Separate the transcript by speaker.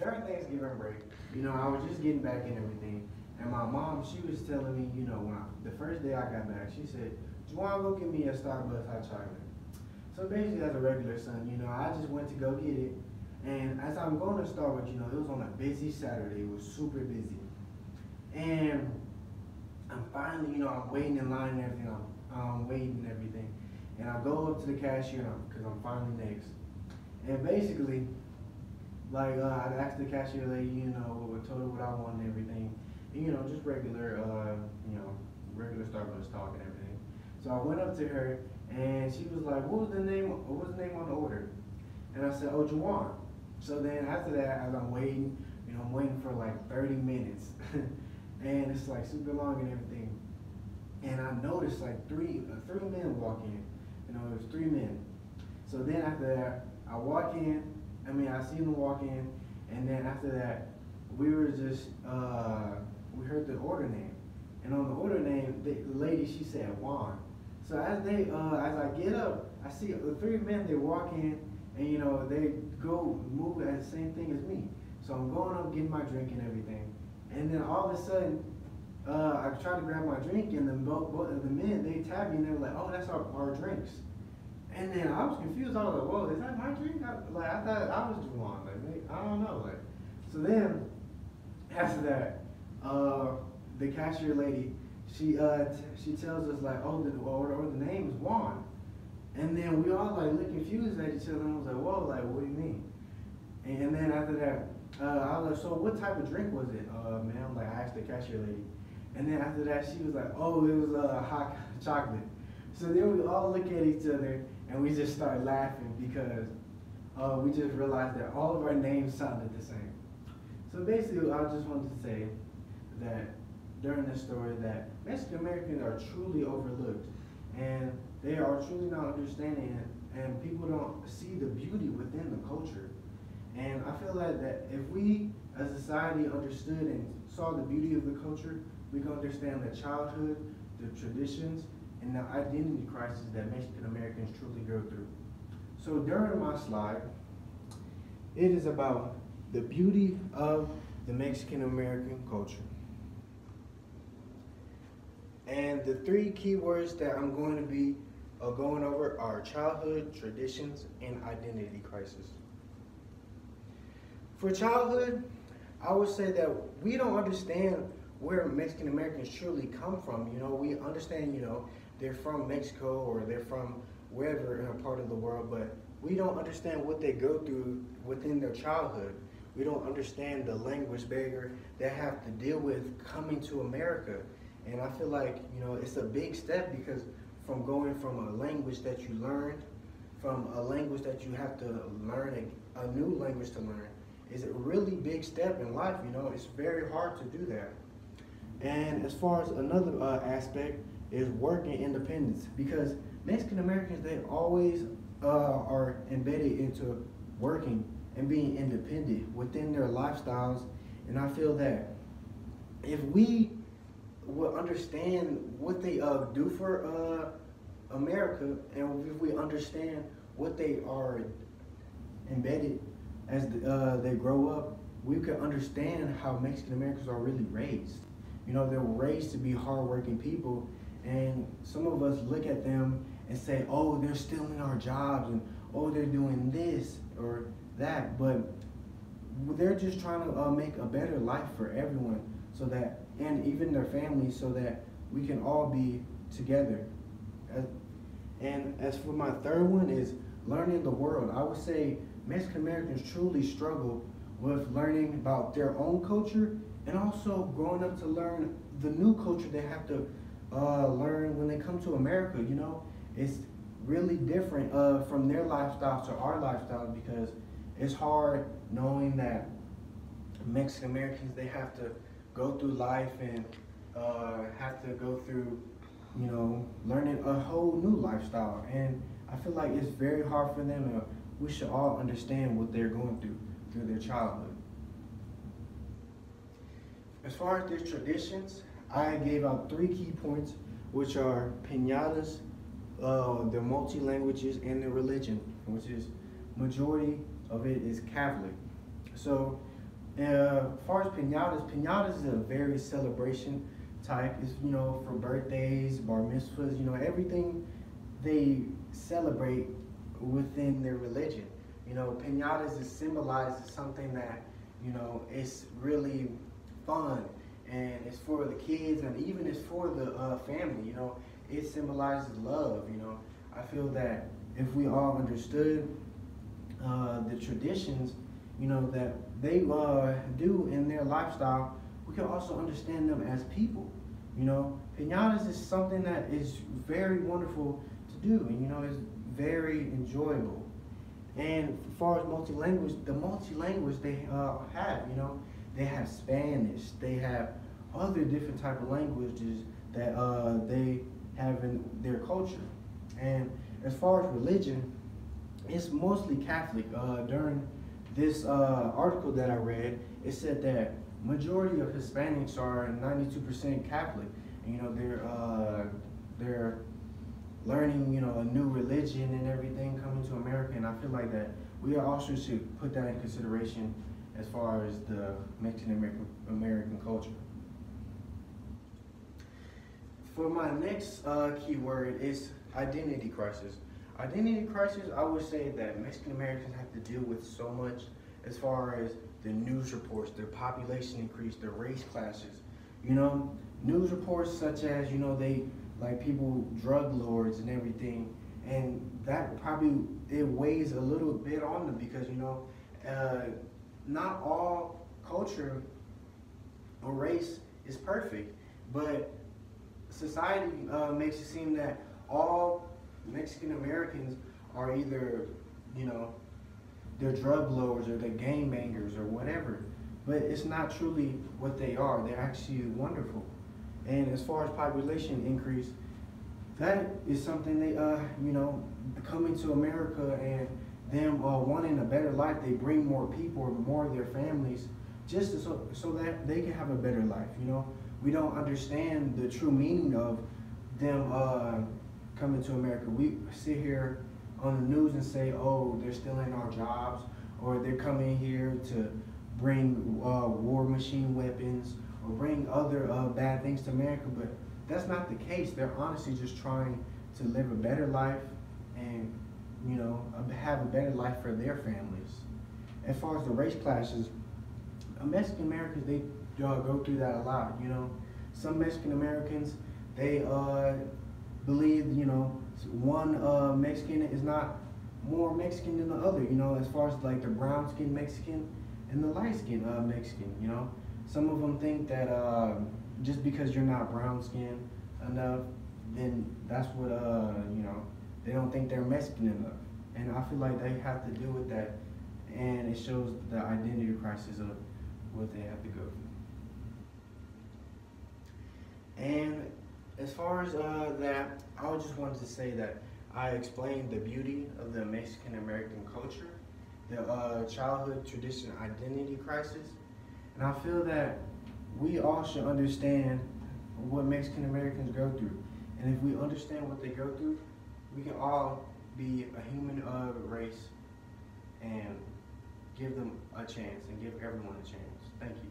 Speaker 1: During Thanksgiving break, I was just getting back and everything, and my mom, she was telling me, the first day I got back, she said, "Juwan, go get me a Starbucks hot chocolate." So basically, as a regular son, I just went to go get it, and as I'm going to Starbucks, it was on a busy Saturday. It was super busy, and I'm finally, I'm waiting in line and everything. I'm waiting and everything, and I go up to the cashier because I'm finally next, and basically. Like, I asked the cashier lady, told her what I want and everything. And, just regular, regular Starbucks talk and everything. So I went up to her and she was like, what was the name on the order? And I said, oh, Juwan. So then after that, as I'm waiting, I'm waiting for like 30 minutes. And it's like super long and everything. And I noticed like three men walk in. It was 3 men. So then after that, I walk in. I seen them walk in, and then after that, we were just, we heard the order name. And on the order name, the lady, she said Juan. So as I get up, I see the 3 men, they walk in, and they go move at the same thing as me. So I'm going up, getting my drink and everything. And then all of a sudden, I try to grab my drink, and then both of the men, they tapped me, and they were like, oh, that's our drinks. And then I was confused. I was like, whoa, is that my drink? I thought I was Juwan. I don't know. So then, after that, the cashier lady, she tells us like, oh, the name is Juan. And then we all like look confused at each other and I was like, whoa, like, what do you mean? And then after that, I was like, so what type of drink was it, ma'am? Like, I asked the cashier lady. And then after that, she was like, oh, it was hot chocolate. So then we all look at each other and we just start laughing because we just realized that all of our names sounded the same. So basically, I just wanted to say that during this story that Mexican Americans are truly overlooked and they are truly not understanding it, and people don't see the beauty within the culture. And I feel that if we as a society understood and saw the beauty of the culture, we can understand the childhood, the traditions, and the identity crisis that Mexican Americans truly go through. So during my slide, it is about the beauty of the Mexican American culture. And the 3 key words that I'm going to be going over are childhood, traditions, and identity crisis. For childhood, I would say that we don't understand where Mexican Americans truly come from. We understand, they're from Mexico or they're from wherever in a part of the world, but we don't understand what they go through within their childhood. We don't understand the language barrier they have to deal with coming to America. And I feel like, it's a big step because from going from a language that you learned, from a language that you have to learn, a new language to learn, is a really big step in life. It's very hard to do that. And as far as another aspect is work and independence, because Mexican Americans, they always are embedded into working and being independent within their lifestyles. And I feel that if we would understand what they do for America, and if we understand what they are embedded as they grow up, we can understand how Mexican Americans are really raised. They're raised to be hardworking people, and some of us look at them and say, oh, they're stealing our jobs, and oh, they're doing this or that, but they're just trying to make a better life for everyone, so that, and even their families, so that we can all be together. And as for my third one is learning the world. I would say Mexican Americans truly struggle with learning about their own culture and also growing up to learn the new culture they have to learn when they come to America. It's really different from their lifestyle to our lifestyle, because it's hard knowing that Mexican Americans, they have to go through life and have to go through, learning a whole new lifestyle. And I feel like it's very hard for them, and we should all understand what they're going through their childhood. As far as their traditions, I gave out 3 key points, which are piñatas, their multi-languages, and their religion, which is majority of it is Catholic. So As far as pinatas is a very celebration type. It's, for birthdays, bar mitzvahs, everything they celebrate within their religion. Pinatas is symbolized as something that, it's really fun, and it's for the kids, and even it's for the family. It symbolizes love. I feel that if we all understood the traditions, that they do in their lifestyle, we can also understand them as people. Pinatas is something that is very wonderful to do, and is very enjoyable. And as far as the multi-language they have, they have Spanish, they have other different type of languages that they have in their culture. And as far as religion, it's mostly Catholic. During this article that I read, it said that majority of Hispanics are 92% Catholic. And, they're learning, a new religion and everything coming to America. And I feel like that we also should put that in consideration as far as the Mexican American culture. For my next keyword is identity crisis. Identity crisis, I would say that Mexican Americans have to deal with so much as far as the news reports, their population increase, their race classes. News reports such as, they like people, drug lords and everything, and that probably, it weighs a little bit on them because, not all culture or race is perfect, but society makes it seem that all Mexican Americans are either, they're drug lords or they're gangbangers or whatever. But it's not truly what they are. They're actually wonderful. And as far as population increase, that is something they, coming to America and them wanting a better life, they bring more people or more of their families just so that they can have a better life. We don't understand the true meaning of them coming to America. We sit here on the news and say, oh, they're stealing our jobs, or they're coming here to bring war machine weapons or bring other bad things to America, but that's not the case. They're honestly just trying to live a better life and, have a better life for their families. As far as the race clashes, Mexican Americans, they go through that a lot. Some Mexican Americans, they believe, one Mexican is not more Mexican than the other, as far as like the brown skinned Mexican and the light skinned Mexican, Some of them think that just because you're not brown skinned enough, then that's what, they don't think they're Mexican enough. And I feel like they have to deal with that, and it shows the identity crisis of what they have to go through. And as far as that, I just wanted to say that I explained the beauty of the Mexican American culture, the childhood tradition identity crisis, and I feel that we all should understand what Mexican Americans go through. And if we understand what they go through, we can all be a human race and give them a chance and give everyone a chance. Thank you.